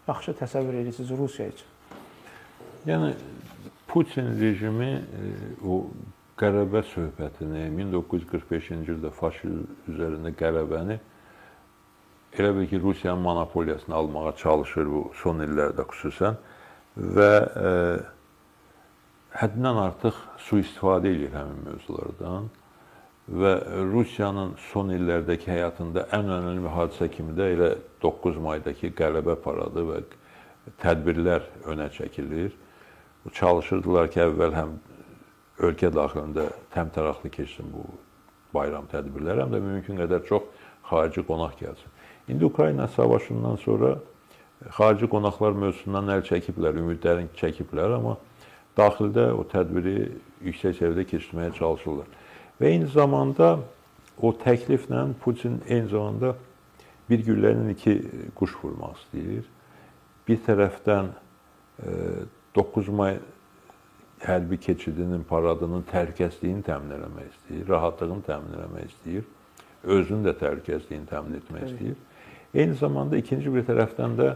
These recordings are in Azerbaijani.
yaxşı təsəvvür edirsiniz Rusiya üçün? Yəni Putin rejimi o qələbə söhbətini 1945-ci ildə faşizm üzərində qələbəni elə bil ki, Rusiyanın monopoliyasını almağa çalışır bu son illərdə xüsusən və həddindən artıq sui-istifadə edir həmin mövzulardan və Rusiyanın son illərdəki həyatında ən önəmli hadisə kimi də elə 9 maydakı qələbə paradı və tədbirlər önə çəkilir. Çalışırdılar ki, əvvəl həm ölkə daxilində təmtəraqlı keçsin bu bayram tədbirləri, həm də mümkün qədər çox xarici qonaq gəlsin. İndi Ukrayna savaşından sonra xarici qonaqlar mövzusundan əl çəkiblər, ümidlərini çəkiblər, amma daxildə o tədbiri yüksək səviyyədə keçirməyə çalışırlar. Və eyni zamanda o təkliflə Putin eyni zamanda bir güllənin iki quş vurmaq istəyir. Bir tərəfdən 9 may hərbi keçidinin, paradının təhlükəsizliyini təmin etmək istəyir, rahatlığını təmin etmək istəyir, özünün də təhlükəsizliyini təmin etmək istəyir. Eyni zamanda ikinci bir tərəfdən də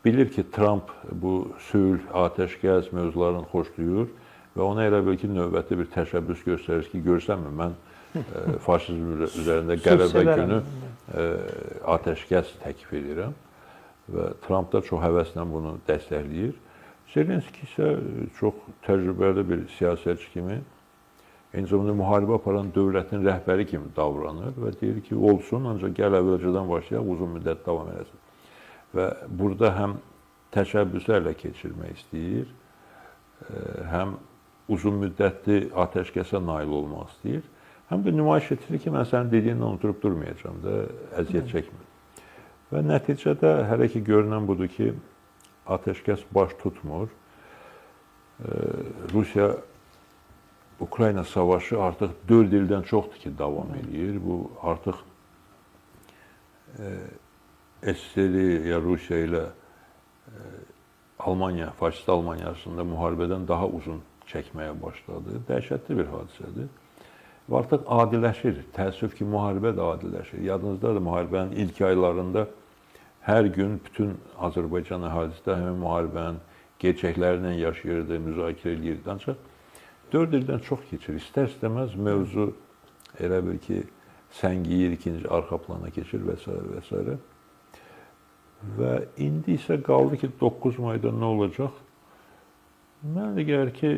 bilir ki, Trump bu sülh, atəşkəs mövzularını xoşlayır və ona elə bil ki, növbəti bir təşəbbüs göstərir ki, görsənmi, mən faşizm üzərində qələbə günü atəşkəs təklif edirəm və Trump da çox həvəslə bunu dəstəkləyir. Zelenski isə çox təcrübəli bir siyasətçi kimi, eyni zamanda müharibə aparan dövlətin rəhbəri kimi davranır və deyir ki, olsun, ancaq gəl əvvəlcədən başlayaq, uzun müddət davam edəsin. Və burada həm təşəbbüslərlə keçirmək istəyir, həm uzun müddətli atəşkəsə nail olmaq istəyir, həm də nümayiş etdirir ki, mən sənin dediyindən unuturup durmayacağım da, əziyyət çəkmir. Və nəticədə hələ ki, görünən budur ki, atəşkəs baş tutmur. Rusiya Ukrayna savaşı artıq 4 ildən çoxdur ki, davam edir. Bu artıq SSR ya Rusiya ilə Almanya, faşist Almanya arasında müharibədən daha uzun çəkməyə başladı. Dəhşətli bir hadisədir. Və artıq adiləşir. Təəssüf ki, müharibə də adiləşir. Yadınızdadır, müharibənin ilk aylarında hər gün bütün Azərbaycan əhalisi də həmin müharibənin gerçəklərindən yaşayırdı, müzakirə edirdi. Ancaq 4 ildən çox keçir. İstər-istəməz mövzu elə bil ki, səngiyir, ikinci arxa plana keçir və s. və s. Və indi isə qaldı ki, 9 mayda nə olacaq? Mənə də gəlir ki,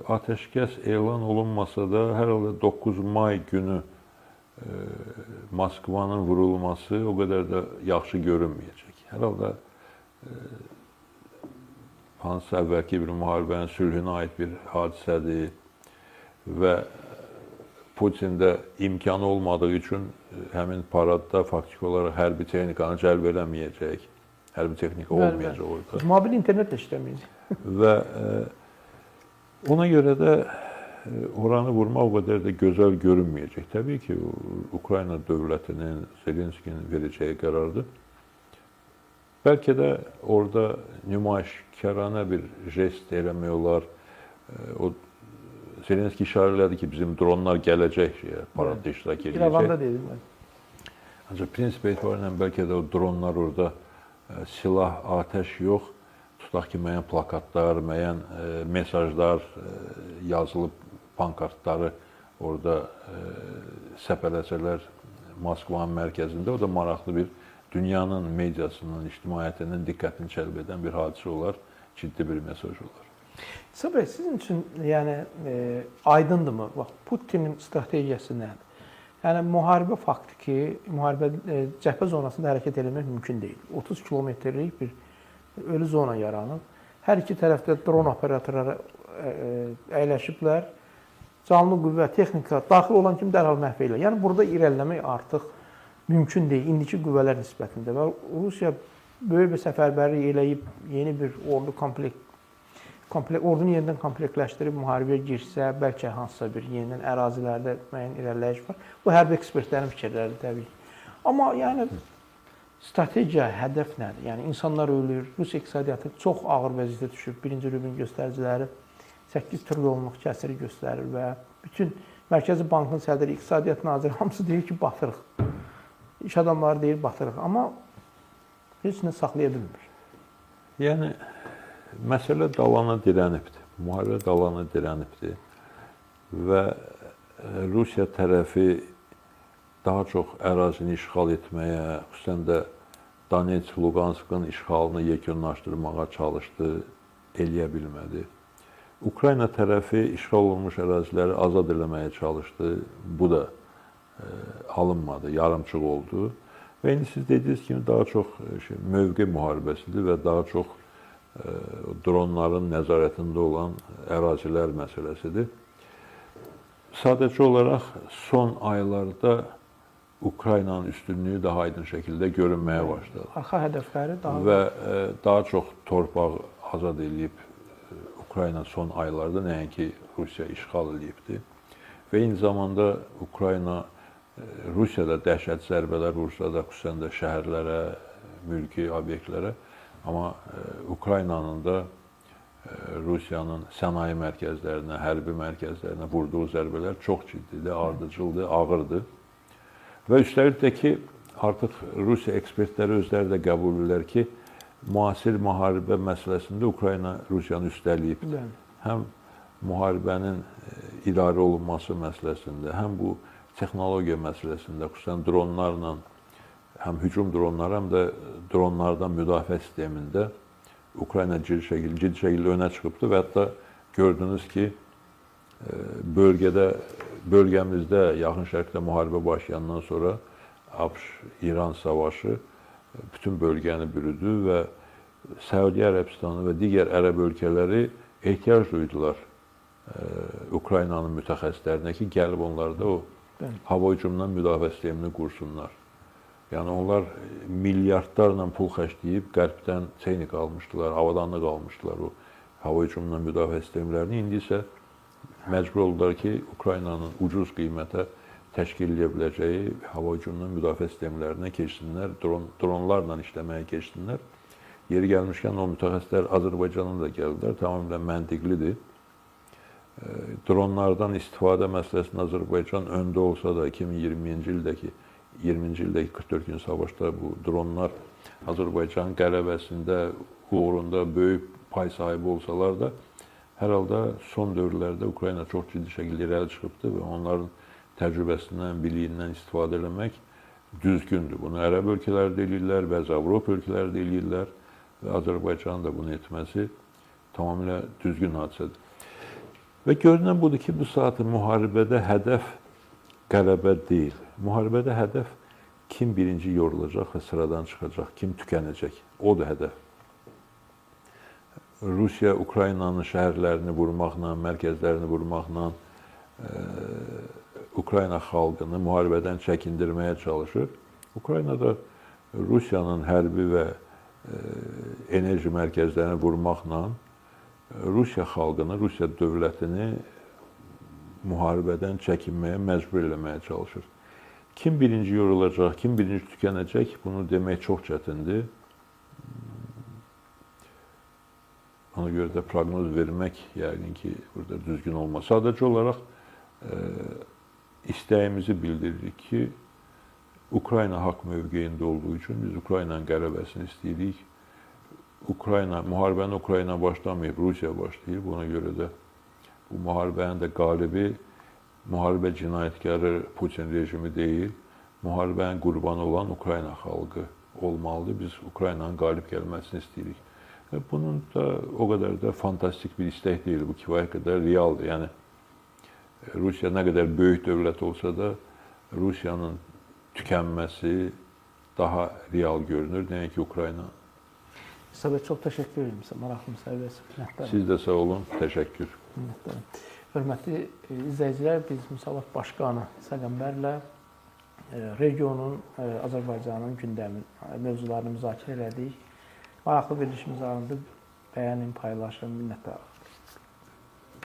ateşkəs elan olunmasa da, hər halda 9 may günü Moskvanın vurulması o qədər də yaxşı görünməyəcək. Hər halda hansısa əvvəlki bir müharibənin sülhünə aid bir hadisədir və Putin-də imkanı olmadığı üçün həmin paradda faktiki olaraq hərbi texnikanı cəlb eləməyəcək. Hərbi texnika olmayacaq orada. Mobil internet də işləməyəcək. Və ona görə də oranı vurmaq o qədər də gözəl görünməyəcək. Təbii ki, Ukrayna dövlətinin, Zelenskinin verəcəyi qərardır. Bəlkə də orada nümayişkarana bir jest eləmək olar. O Zelenski işarə elədi ki, bizim dronlar gələcək paradda iştirak edəcək. İrəvanda dedim mən. Ancaq prinsip etibarıyla bəlkə də o dronlar orada silah, atəş yox, tutaq ki, müəyyən plakatlar, müəyyən mesajlar yazılıb, pankartları orada səpələsələr Moskvanın mərkəzində, o da maraqlı bir dünyanın mediasının, ictimaiyyətinin diqqətini cəlb edən bir hadisə olar, ciddi bir mesaj olar. İsa bəy, sizin üçün yəni aydındırmı? Bax, Putinin strategiyası nədir? Yəni müharibə faktiki, müharibə cəbhə zonasında hərəkət etmək mümkün deyil. 30 kilometrlik bir ölü zona yaranıb. Hər iki tərəfdə dron operatorları əyləşiblər. Canlı qüvvə, texnika daxil olan kimi dərhal məhv edilir. Yəni burada irəliləmək artıq mümkün deyil indiki qüvvələr nisbətində və Rusiya böyük bir səfərbərlik eləyib yeni bir ordu ordunu yenidən komplektləşdirib müharibəyə girsə, bəlkə hansısa bir yenidən ərazilərdə müəyyən irəliləyiş var. Bu hərbi ekspertlərin fikirləridir təbii ki. Amma yəni strategiya, hədəf nədir? Yəni insanlar ölür, Rusiya iqtisadiyyatı çox ağır vəziyyətə düşüb. Birinci Rubin göstəriciləri 8 trilyonluq kəsiri göstərir və bütün Mərkəzi Bankın sədri, iqtisadiyyat naziri hamısı deyir ki, batırıq. İş adamları deyir, batırıq. Amma heç nə saxlaya bilmir. Yəni məsələ dalana dirənibdir. Müharibə dalana dirənibdir və Rusiya tərəfi daha çox ərazini işğal etməyə, xüsusən də Donetsk, Luqanskın işğalını yekunlaşdırmağa çalışdı, eləyə bilmədi. Ukrayna tərəfi işğal olunmuş əraziləri azad eləməyə çalışdı. Bu da alınmadı, yarımçıq oldu. Və indi siz dediyiniz kimi daha çox mövqe müharibəsidir və daha çox dronların nəzarətində olan ərazilər məsələsidir. Sadəcə olaraq son aylarda Ukraynanın üstünlüyü daha aydın şəkildə görünməyə başladı. Arxa hədəfləri Və daha çox torpaq azad edib Ukrayna son aylarda nəinki Rusiya işğal edibdir. Və eyni zamanda Ukrayna Rusiyada dəhşət zərbələr vursa da, xüsusən də şəhərlərə, mülki obyektlərə, amma Ukraynanın da Rusiyanın sənaye mərkəzlərinə, hərbi mərkəzlərinə vurduğu zərbələr çox ciddidir, ardıcıldır, ağırdır. Və üstəlik də ki, artıq Rusiya ekspertləri özləri də qəbul edirlər ki, müasir müharibə məsələsində Ukrayna Rusiyanı üstələyib. Həm müharibənin idarə olunması məsələsində, həm bu texnologiya məsələsində, xüsusən dronlarla, həm hücum dronları, həm də dronlardan müdafiə sistemində Ukrayna ciddi şəkildə önə çıxıbdır və hətta gördünüz ki, bölgəmizdə, Yaxın Şərqdə müharibə başlayandan sonra ABŞ-İran savaşı bütün bölgəni bürüdü və Səudiyyə Ərəbistanı və digər ərəb ölkələri ehtiyac duydular Ukraynanın mütəxəssislərinə ki, gəlib onlar da o hava hücumundan müdafiə sistemini qursunlar. Yəni onlar milyardlarla pul xərcləyib qərbdən texnika almışdılar, havadanlıq almışdılar o hava hücumundan müdafiə sistemlərini. İndi isə məcbur oldular ki, Ukraynanın ucuz qiymətə təşkil edə biləcəyi hava hücumundan müdafiə sistemlərinə keçsinlər, dronlarla işləməyə keçsinlər. Yeri gəlmişkən o mütəxəssislər Azərbaycana da gəldilər, tamamilə məntiqlidir. Dronlardan istifadə məsələsində Azərbaycan öndə olsa da 2020-ci ildəki 44 gün savaşda bu dronlar Azərbaycanın qələbəsində, uğrunda böyük pay sahibi olsalar da, hər halda son dövrlərdə Ukrayna çox ciddi şəkildə irəli çıxıbdır və onların təcrübəsindən, biliyindən istifadə etmək düzgündür. Bunu ərəb ölkələri də eləyirlər, bəzi Avropa ölkələri də eləyirlər və Azərbaycanın da bunu etməsi tamamilə düzgün hadisədir. Və görünən budur ki, bu saat müharibədə hədəf qələbə deyil. Müharibədə hədəf kim birinci yorulacaq və sıradan çıxacaq, kim tükənəcək. Odur hədəf. Rusiya Ukraynanın şəhərlərini vurmaqla, mərkəzlərini vurmaqla Ukrayna xalqını müharibədən çəkindirməyə çalışır. Ukrayna da Rusiyanın hərbi və enerji mərkəzlərini vurmaqla Rusiya xalqını, Rusiya dövlətini müharibədən çəkinməyə məcbur eləməyə çalışır. Kim birinci yorulacaq, kim birinci tükənəcək, bunu demək çox çətindir. Ona görə də proqnoz vermək yəqin ki, burada düzgün olmaz. Sadəcə olaraq istəyimizi bildiririk ki, Ukrayna haqq mövqeyində olduğu üçün biz Ukraynanın qələbəsini istəyirik. Müharibəni Ukrayna başlamayıb, Rusiya başlayıb. Ona görə də bu müharibənin də qalibi müharibə cinayətkarı Putin rejimi deyil, müharibənin qurbanı olan Ukrayna xalqı olmalıdır. Biz Ukraynanın qalib gəlməsini istəyirik. Bunun da o qədər də fantastik bir istək deyil, bu kifayət qədər realdır. Yəni, Rusiya nə qədər böyük dövlət olsa da, Rusiyanın tükənməsi daha real görünür, nəinki Ukrayna. Səbəb çox təşəkkür edirəm sizə, maraqlı müsahibəsi. Siz də sağ olun, təşəkkür. Hörmətli izləyicilər, biz Müsavat Başqanı Səqəmbərlə regionun, Azərbaycanın gündəmi mövzularını müzakirə elədik. Maraqlı verilişimiz alındı. Bəyənin, paylaşın, minnətdarıq.